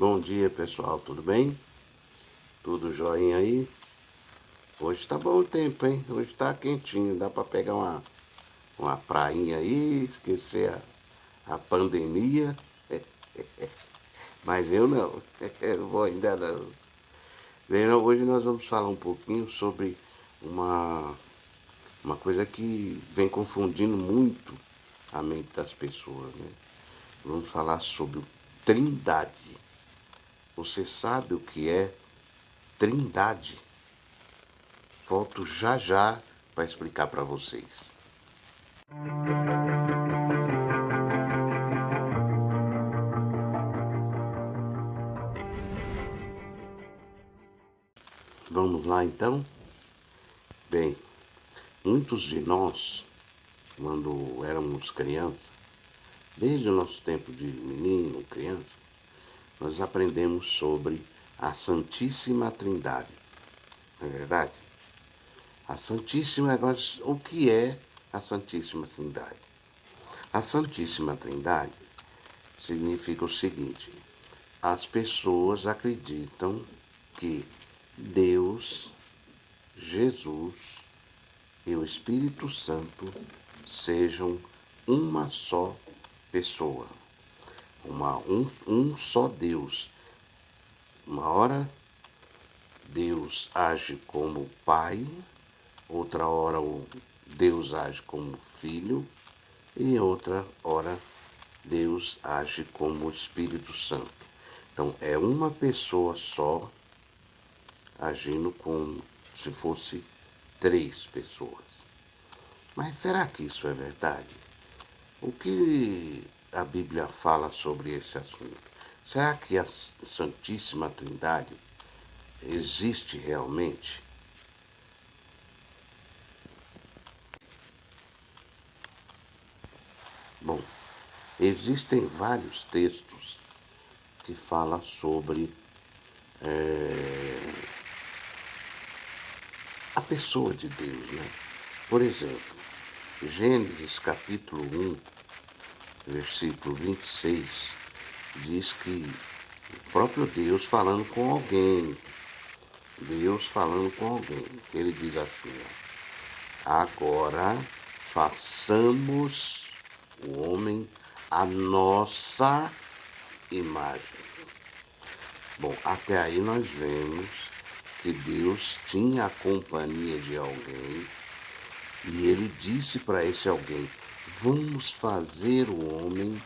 Bom dia, pessoal, tudo bem? Tudo joinha aí? Hoje tá bom o tempo, hein? Hoje tá quentinho, dá pra pegar uma prainha aí, esquecer a pandemia. Mas eu não, eu vou ainda não. Bem, hoje nós vamos falar um pouquinho sobre uma, uma coisa que vem confundindo muito a mente das pessoas, né? Vamos falar sobre o Trindade. Você sabe o que é Trindade? Volto já já para explicar para vocês. Vamos lá então? Bem, muitos de nós, quando éramos crianças, desde o nosso tempo de menino, criança, nós aprendemos sobre a Santíssima Trindade. Não é verdade? A Santíssima, agora, o que é a Santíssima Trindade? A Santíssima Trindade significa o seguinte: as pessoas acreditam que Deus, Jesus e o Espírito Santo sejam uma só pessoa, um só Deus. Uma hora Deus age como Pai, outra hora Deus age como Filho e outra hora Deus age como Espírito Santo. Então é uma pessoa só agindo como se fosse três pessoas. Mas será que isso é verdade? O que a Bíblia fala sobre esse assunto? Será que a Santíssima Trindade existe realmente? Bom, existem vários textos que falam sobre a pessoa de Deus, né? Por exemplo, Gênesis capítulo 1, versículo 26, diz que o próprio Deus falando com alguém, Deus falando com alguém, ele diz assim, ó, agora façamos o homem a nossa imagem. Bom, até aí nós vemos que Deus tinha a companhia de alguém e ele disse para esse alguém: vamos fazer o homem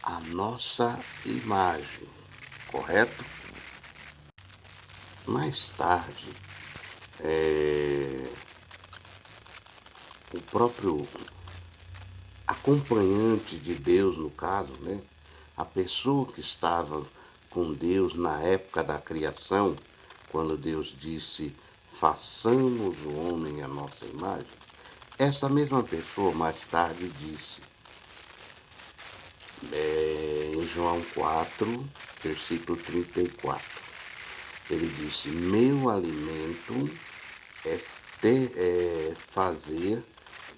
a nossa imagem, correto? Mais tarde, o próprio acompanhante de Deus, no caso, né? A pessoa que estava com Deus na época da criação, quando Deus disse, façamos o homem à nossa imagem, essa mesma pessoa mais tarde disse, em João 4, versículo 34, ele disse, meu alimento é fazer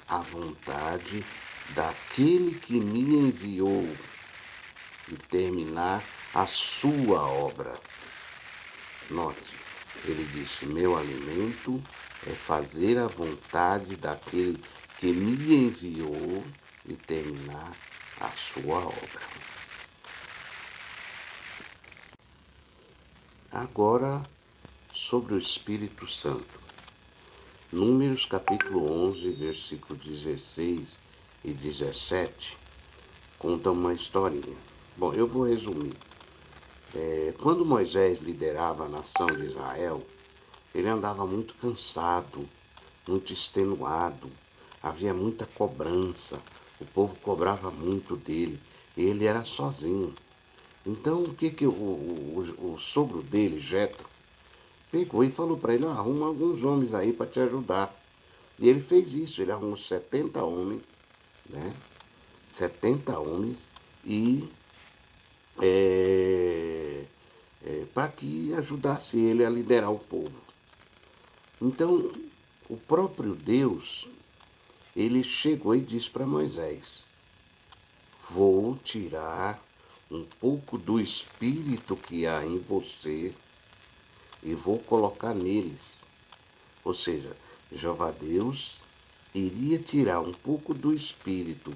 a vontade daquele que me enviou e terminar a sua obra. Note, ele disse, meu alimento é fazer a vontade daquele que me enviou e terminar a sua obra. Agora, sobre o Espírito Santo. Números capítulo 11, versículo 16 e 17, conta uma historinha. Bom, eu vou resumir. Quando Moisés liderava a nação de Israel, ele andava muito cansado, muito extenuado, havia muita cobrança, o povo cobrava muito dele, e ele era sozinho. Então, o que, que o sogro dele, Jetro, pegou e falou para ele, arruma alguns homens aí para te ajudar. E ele fez isso, ele arrumou 70 homens, né? 70 homens e para que ajudasse ele a liderar o povo. Então, o próprio Deus, ele chegou e disse para Moisés, vou tirar um pouco do espírito que há em você e vou colocar neles. Ou seja, Jeová Deus iria tirar um pouco do espírito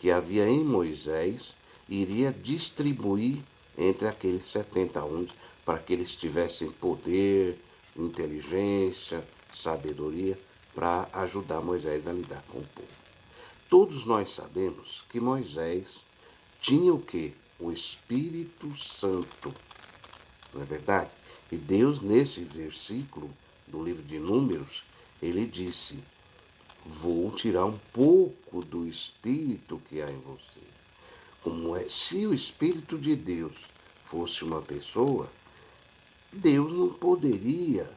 que havia em Moisés e iria distribuir entre aqueles 70 homens para que eles tivessem poder, inteligência, sabedoria para ajudar Moisés a lidar com o povo. Todos nós sabemos que Moisés tinha o quê? O Espírito Santo, não é verdade? E Deus, nesse versículo do livro de Números, ele disse: vou tirar um pouco do Espírito que há em você. Como é, se o Espírito de Deus fosse uma pessoa, Deus não poderia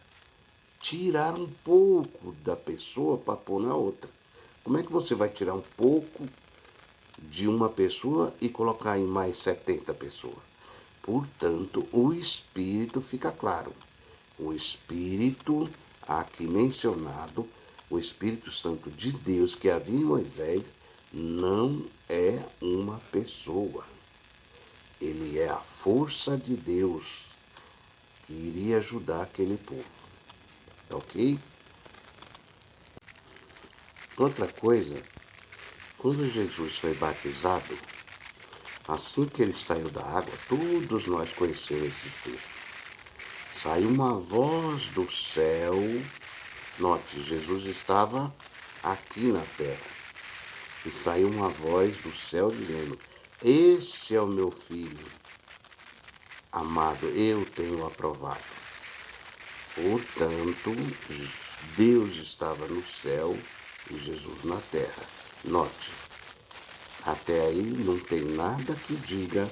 tirar um pouco da pessoa para pôr na outra. Como é que você vai tirar um pouco de uma pessoa e colocar em mais 70 pessoas? Portanto, o Espírito fica claro. O Espírito aqui mencionado, o Espírito Santo de Deus que havia em Moisés, não é uma pessoa. Ele é a força de Deus que iria ajudar aquele povo. Ok? Outra coisa, quando Jesus foi batizado, assim que ele saiu da água, todos nós conhecemos esses textos. Saiu uma voz do céu. Note, Jesus estava aqui na terra. E saiu uma voz do céu dizendo: esse é o meu filho amado, eu tenho aprovado. Portanto, Deus estava no céu e Jesus na terra. Note, até aí não tem nada que diga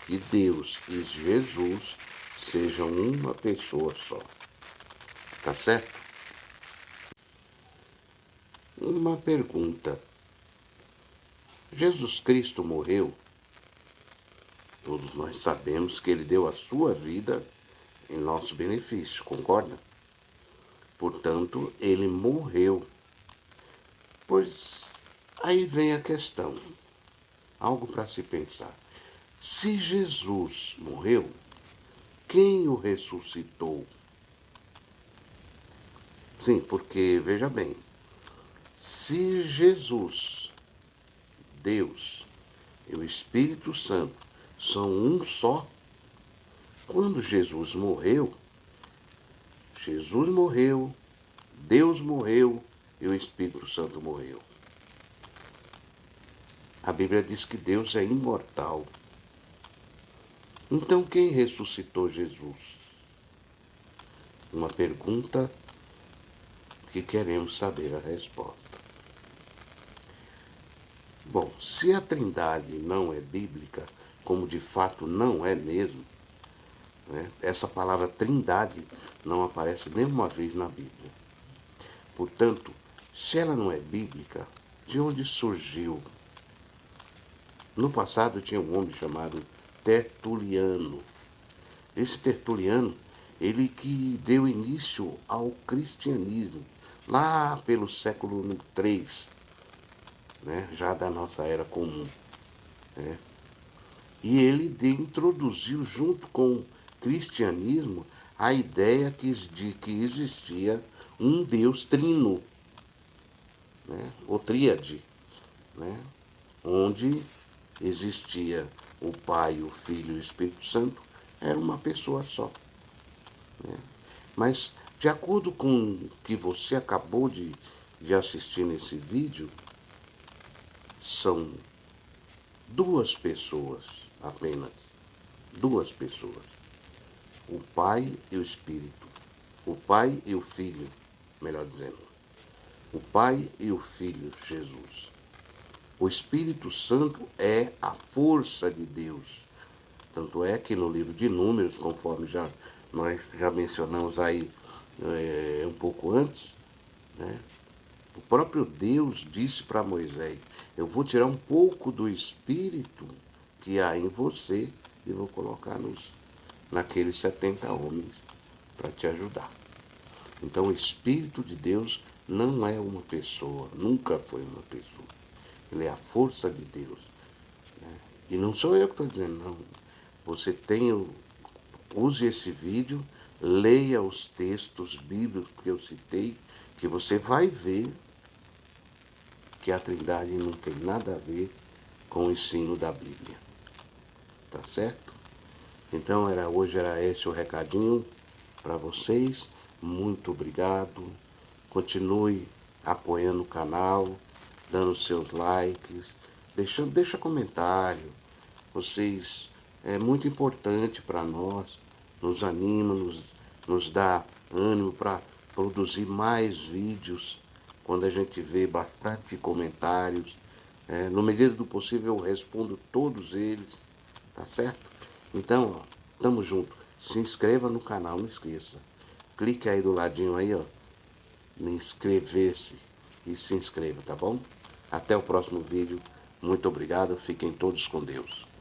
que Deus e Jesus sejam uma pessoa só. Tá certo? Uma pergunta. Jesus Cristo morreu? Todos nós sabemos que ele deu a sua vida em nosso benefício, concorda? Portanto, ele morreu. Pois aí vem a questão, algo para se pensar. Se Jesus morreu, quem o ressuscitou? Sim, porque, veja bem, se Jesus, Deus e o Espírito Santo são um só, quando Jesus morreu, Deus morreu e o Espírito Santo morreu. A Bíblia diz que Deus é imortal. Então quem ressuscitou Jesus? Uma pergunta que queremos saber a resposta. Bom, se a Trindade não é bíblica, como de fato não é mesmo, né, essa palavra Trindade não aparece nenhuma vez na Bíblia. Portanto, se ela não é bíblica, de onde surgiu? No passado tinha um homem chamado Tertuliano. Esse Tertuliano, ele que deu início ao cristianismo, lá pelo século III, né, já da nossa era comum. Né? E ele introduziu junto com o cristianismo a ideia de que existia um Deus trino, né, ou tríade, né, onde existia o Pai, o Filho e o Espírito Santo, era uma pessoa só. Né? Mas, de acordo com o que você acabou de assistir nesse vídeo, são duas pessoas apenas. Duas pessoas. O Pai e o Espírito. O Pai e o Filho, melhor dizendo. O Pai e o Filho, Jesus. O Espírito Santo é a força de Deus. Tanto é que no livro de Números, conforme nós já mencionamos aí um pouco antes, né, o próprio Deus disse para Moisés: eu vou tirar um pouco do Espírito que há em você e vou colocar naqueles 70 homens para te ajudar. Então o Espírito de Deus não é uma pessoa, nunca foi uma pessoa. Ele é a força de Deus. Né? E não sou eu que estou dizendo, não. você use esse vídeo, leia os textos bíblicos que eu citei, que você vai ver que a Trindade não tem nada a ver com o ensino da Bíblia. Tá certo? Então hoje era esse o recadinho para vocês. Muito obrigado. Continue apoiando o canal, dando seus likes, deixa comentário. Vocês é muito importante para nós, nos anima, nos dá ânimo para produzir mais vídeos. Quando a gente vê bastante comentários, no medida do possível eu respondo todos eles, tá certo? Então, ó, tamo junto. Se inscreva no canal, não esqueça. Clique aí do ladinho aí, ó, em inscrever-se e se inscreva, tá bom? Até o próximo vídeo. Muito obrigado. Fiquem todos com Deus.